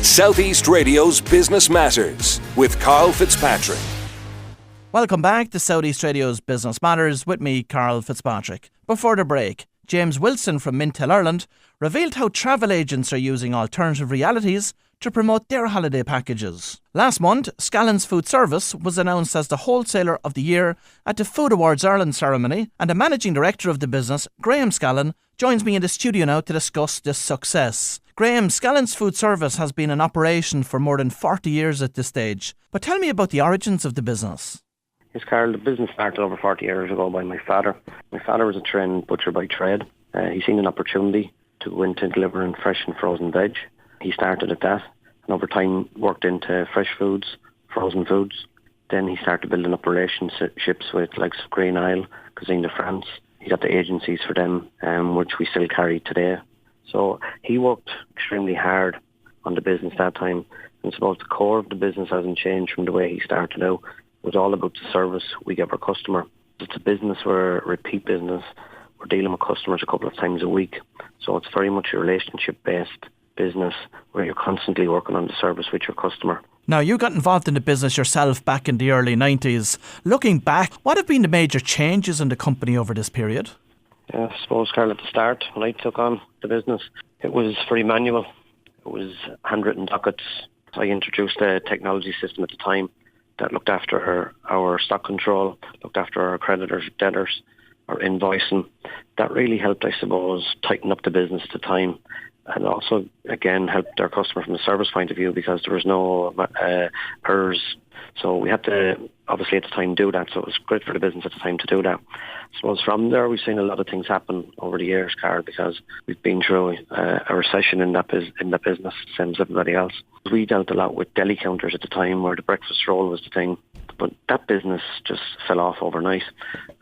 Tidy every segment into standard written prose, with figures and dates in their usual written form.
Southeast Radio's Business Matters with Karl Fitzpatrick. Welcome back to Southeast Radio's Business Matters with me, Karl Fitzpatrick. Before the break, James Wilson from Mintel Ireland revealed how travel agents are using alternative realities to promote their holiday packages. Last month, Scallan's Food Service was announced as the Wholesaler of the Year at the Food Awards Ireland ceremony, and the Managing Director of the business, Graham Scallan, joins me in the studio now to discuss this success. Graham, Scallan's Food Service has been in operation for more than 40 years at this stage, but tell me about the origins of the business. Yes, Karl, the business started over 40 years ago by my father. My father was a trained butcher by trade. He seen an opportunity to go into delivering fresh and frozen veg. He started at that, and over time worked into fresh foods, frozen foods. Then he started building up relationships with likes of Green Isle, Cuisine de France. He got the agencies for them, which we still carry today. So he worked extremely hard on the business that time. And I suppose the core of the business hasn't changed from the way he started out. It was all about the service we give our customer. It's a business, we're a repeat business. We're dealing with customers a couple of times a week. So it's very much a relationship-based business where you're constantly working on the service with your customer. Now, you got involved in the business yourself back in the early 90s. Looking back, what have been the major changes in the company over this period? Yeah, I suppose, Karl, at the start, when I took on the business, it was very manual. It was handwritten dockets. I introduced a technology system at the time that looked after our stock control, looked after our creditors, debtors, our invoicing. That really helped, I suppose, tighten up the business at the time, and also, again, helped our customer from a service point of view because there was no errors. So we had to, obviously, at the time, do that. So it was great for the business at the time to do that. I suppose from there, we've seen a lot of things happen over the years, Karl, because we've been through a recession in that business, same as everybody else. We dealt a lot with deli counters at the time where the breakfast roll was the thing. But that business just fell off overnight.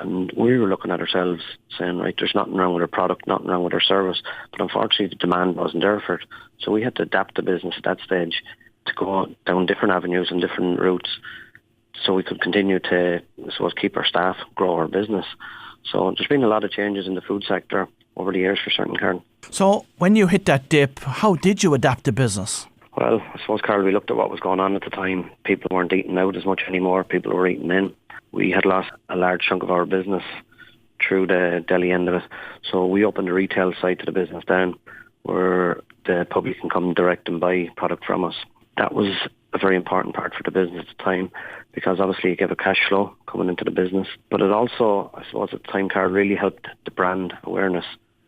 And we were looking at ourselves saying, right, there's nothing wrong with our product, nothing wrong with our service. But unfortunately, the demand wasn't there for it. So we had to adapt the business at that stage to go down different avenues and different routes so we could continue to, I suppose, keep our staff, grow our business. So there's been a lot of changes in the food sector over the years for certain, Karl. So when you hit that dip, how did you adapt the business? Well, I suppose, Karl, we looked at what was going on at the time. People weren't eating out as much anymore. People were eating in. We had lost a large chunk of our business through the deli end of it. So we opened a retail side to the business then where the public can come direct and buy product from us. That was a very important part for the business at the time because obviously it gave a cash flow coming into the business. But it also, I suppose at the time, Karl, really helped the brand awareness.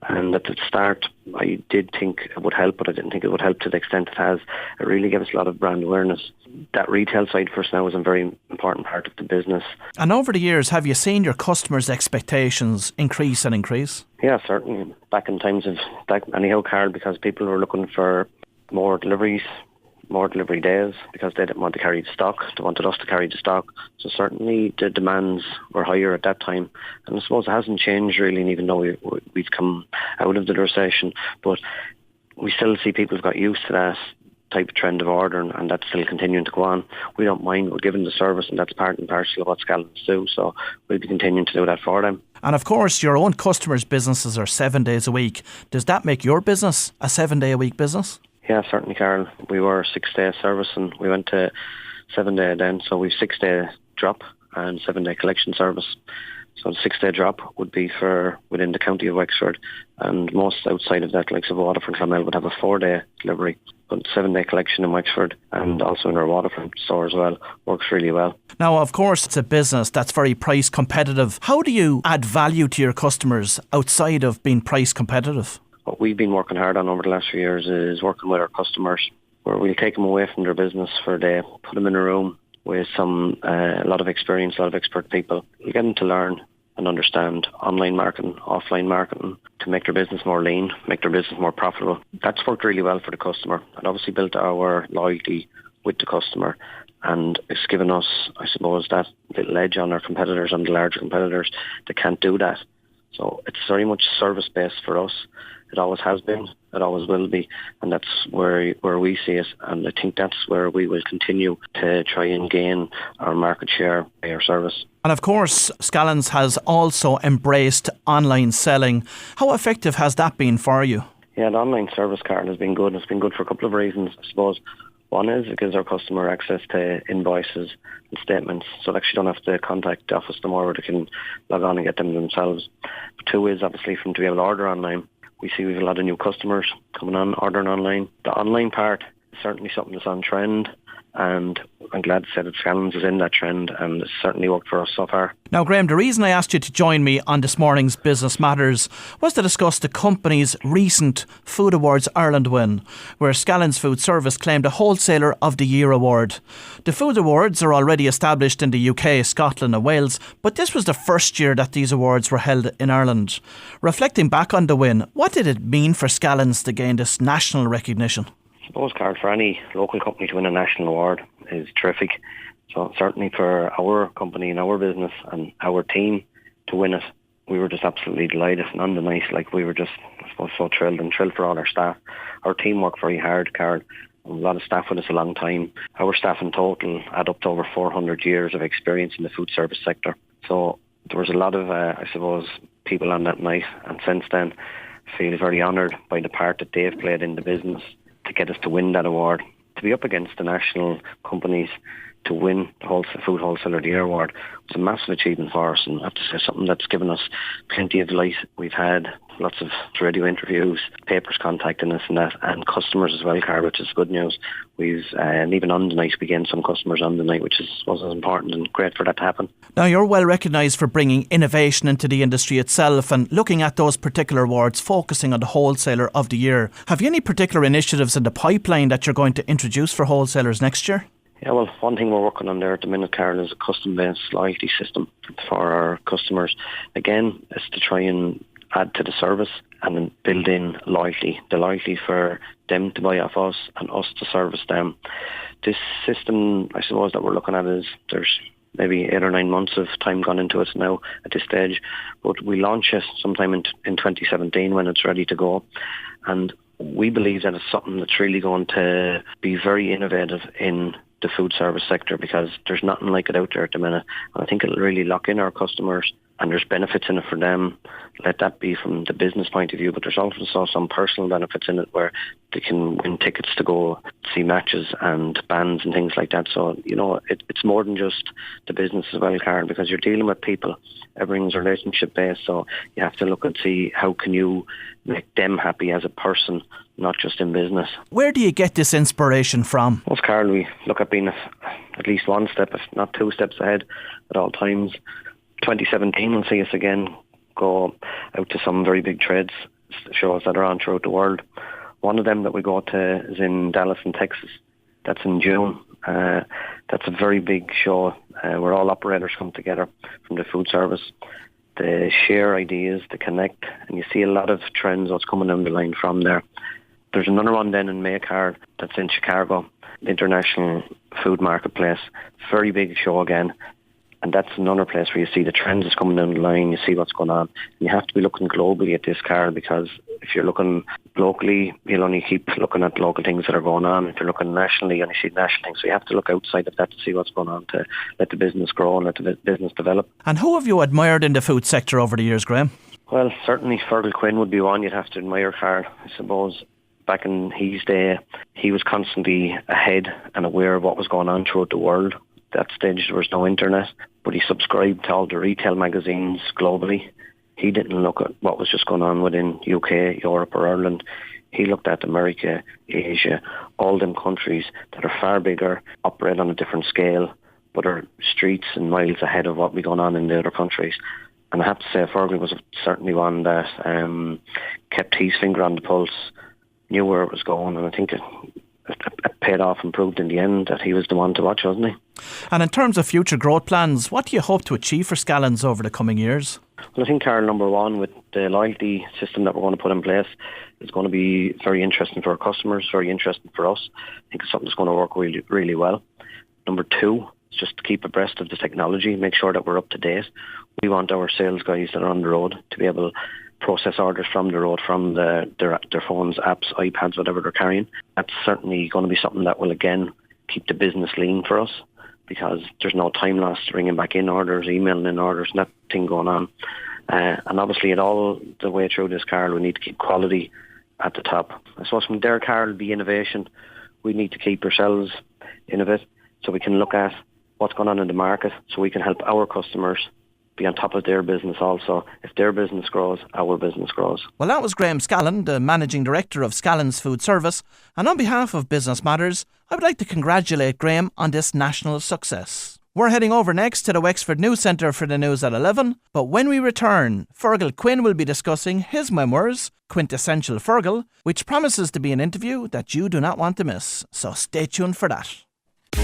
And at the start, I did think it would help, but I didn't think it would help to the extent it has. It really gave us a lot of brand awareness. That retail side for us now is a very important part of the business. And over the years, have you seen your customers' expectations increase and increase? Yeah, certainly. Back in times of that, anyhow, Karl, because people were looking for more deliveries, more delivery days because they didn't want to carry the stock. They wanted us to carry the stock. So certainly the demands were higher at that time. And I suppose it hasn't changed really, and even though we've come out of the recession. But we still see people who've got used to that type of trend of order, and that's still continuing to go on. We don't mind. We're giving the service, and that's part and parcel of what Scallans do. So we'll be continuing to do that for them. And of course, your own customers' businesses are 7 days a week. Does that make your business a 7-day-a-week business? Yeah, certainly, Karl. We were a 6-day service and we went to 7-day then. So we've 6-day drop and 7-day collection service. So the 6-day drop would be for within the county of Wexford, and most outside of that, like Waterford, Clonmel, would have a 4-day delivery. But 7-day collection in Wexford and also in our Waterford store as well works really well. Now, of course, it's a business that's very price competitive. How do you add value to your customers outside of being price competitive? What we've been working hard on over the last few years is working with our customers where we'll take them away from their business for a day, put them in a room with a lot of experience, a lot of expert people. We get them to learn and understand online marketing, offline marketing, to make their business more lean, make their business more profitable. That's worked really well for the customer. It obviously built our loyalty with the customer, and it's given us, I suppose, that little edge on our competitors, on the larger competitors that can't do that. So it's very much service-based for us. It always has been, it always will be, and that's where we see it. And I think that's where we will continue to try and gain our market share by our service. And of course, Scallan's has also embraced online selling. How effective has that been for you? Yeah, the online service, Karl, has been good. It's been good for a couple of reasons, I suppose. One is it gives our customer access to invoices and statements, so they actually don't have to contact the office tomorrow. They can log on and get them themselves. But two is obviously from to be able to order online. We see we have a lot of new customers coming on, ordering online. The online part is certainly something that's on trend, and I'm glad to say that Scallan's is in that trend, and it's certainly worked for us so far. Now, Graham, the reason I asked you to join me on this morning's Business Matters was to discuss the company's recent Food Awards Ireland win, where Scallan's Food Service claimed a Wholesaler of the Year award. The Food Awards are already established in the UK, Scotland and Wales, but this was the first year that these awards were held in Ireland. Reflecting back on the win, what did it mean for Scallan's to gain this national recognition? I suppose, Karl, for any local company to win a national award is terrific. So certainly for our company and our business and our team to win it, we were just absolutely delighted and on the night. Like, we were just, I suppose, so thrilled, and thrilled for all our staff. Our team worked very hard, Karl. A lot of staff with us a long time. Our staff in total add up to over 400 years of experience in the food service sector. So there was a lot of, I suppose, people on that night, and since then I feel very honoured by the part that they've played in the business to get us to win that award. To be up against the national companies to win the Food Wholesaler of the Year award was a massive achievement for us, and I have to say something that's given us plenty of delight. We've had lots of radio interviews, papers contacting us and that, and customers as well, Karl, which is good news. We've, and even on the night, we gained some customers on the night, which was important and great for that to happen. Now, you're well recognised for bringing innovation into the industry itself and looking at those particular awards, focusing on the Wholesaler of the Year. Have you any particular initiatives in the pipeline that you're going to introduce for wholesalers next year? Yeah, well, one thing we're working on there at the minute, Karl, is a custom-based loyalty system for our customers. Again, it's to try and add to the service and then build in loyalty, the loyalty for them to buy off us and us to service them. This system, I suppose, that we're looking at is there's maybe 8 or 9 months of time gone into it now at this stage, but we launch it sometime in 2017 when it's ready to go, and we believe that it's something that's really going to be very innovative in the food service sector, because there's nothing like it out there at the minute, and I think it'll really lock in our customers, and there's benefits in it for them. Let that be from the business point of view, but there's also some personal benefits in it where they can win tickets to go see matches and bands and things like that. So, you know, it's more than just the business as well, Karl, because you're dealing with people. Everything's relationship based, so you have to look and see how can you make them happy as a person, not just in business. Where do you get this inspiration from? Well, Karl, we look at being at least one step, if not 2 steps ahead at all times. 2017 will see us again go out to some very big trades shows that are on throughout the world. One of them that we go to is in Dallas in Texas. That's in June. That's a very big show where all operators come together from the food service. They share ideas, they connect, and you see a lot of trends that's coming down the line from there. There's another one then in May, Karl, that's in Chicago, the International Food Marketplace. Very big show again. And that's another place where you see the trends that's coming down the line, you see what's going on. You have to be looking globally at this, Karl, because if you're looking locally, you'll only keep looking at local things that are going on. If you're looking nationally, you only see national things. So you have to look outside of that to see what's going on, to let the business grow and let the business develop. And who have you admired in the food sector over the years, Graham? Well, certainly Fergal Quinn would be one you'd have to admire, Karl. I suppose back in his day, he was constantly ahead and aware of what was going on throughout the world. At that stage, there was no internet, but he subscribed to all the retail magazines globally. He didn't look at what was just going on within UK, Europe or Ireland. He looked at America, Asia, all them countries that are far bigger, operate on a different scale, but are streets and miles ahead of what was going on in the other countries. And I have to say, Fergal was certainly one that kept his finger on the pulse, knew where it was going, and I think it paid off and proved in the end that he was the one to watch, wasn't he? And in terms of future growth plans, what do you hope to achieve for Scallan's over the coming years? Well, I think, Karl, number one, with the loyalty system that we're going to put in place, is going to be very interesting for our customers, very interesting for us. I think it's something that's going to work really, really well. Number two, is just to keep abreast of the technology, make sure that we're up to date. We want our sales guys that are on the road to be able to process orders from the road, from their phones, apps, iPads, whatever they're carrying. That's certainly going to be something that will, again, keep the business lean for us, because there's no time lost ringing back in orders, emailing in orders, and that thing going on. And obviously, at all the way through this, Karl, we need to keep quality at the top. I suppose from there, Karl, be innovation. We need to keep ourselves innovative so we can look at what's going on in the market so we can help our customers be on top of their business also. If their business grows, our business grows. Well, that was Graham Scallan, the Managing Director of Scallan's Food Service. And on behalf of Business Matters, I would like to congratulate Graham on this national success. We're heading over next to the Wexford News Centre for the news at 11. But when we return, Fergal Quinn will be discussing his memoirs, Quintessential Fergal, which promises to be an interview that you do not want to miss. So stay tuned for that.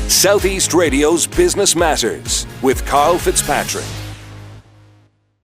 Southeast Radio's Business Matters with Karl Fitzpatrick.